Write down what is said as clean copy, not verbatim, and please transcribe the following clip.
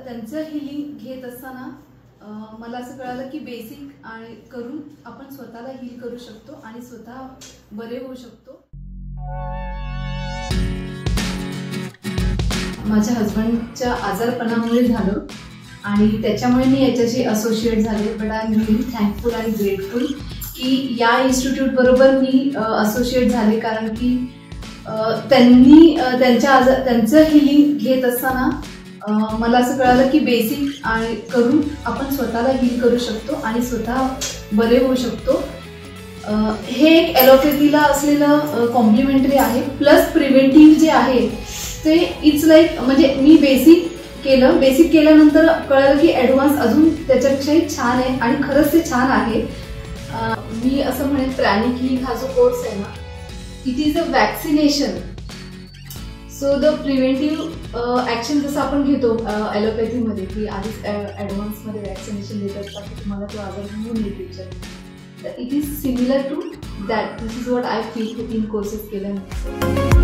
त्यांचं हिलिंग घेत असताना मला असं कळालं की बेसिक आणि करून आपण स्वतःला हील करू शकतो आणि स्वतः बरे होऊ शकतो. माझ्या हजबंडच्या आजारपणामुळे झालं आणि त्याच्यामुळे मी याच्याशी असोसिएट झाले. But I am really thankful आणि ग्रेटफुल की या इन्स्टिट्यूट बरोबर मी असोसिएट झाले, कारण की त्यांनी त्यांचं हिलिंग घेत असताना मला असं कळालं की बेसिक आणि करून आपण स्वतःला हील करू शकतो आणि स्वतः बरे होऊ शकतो. हे एक ॲलोपॅथीला असलेलं कॉम्प्लिमेंटरी आहे, प्लस प्रिव्हेंटिव्ह जे आहे ते इट्स लाईक, म्हणजे मी बेसिक केल्यानंतर कळलं की ॲडव्हान्स अजून त्याच्यापेक्षाही छान आहे आणि खरंच ते छान आहे. मी असं म्हणेन प्रॅनिक हीलिंग हा जो कोर्स आहे ना, it is a vaccination. So the preventive action जसं आपण घेतो ॲलोपॅथीमध्ये की आधीच ॲडव्हान्समध्ये वॅक्सिनेशन देत असतात की तुम्हाला तो आजार होऊन येईल फ्युचर, तर it is similar to that. This is what I feel in courses केल्यानंतर.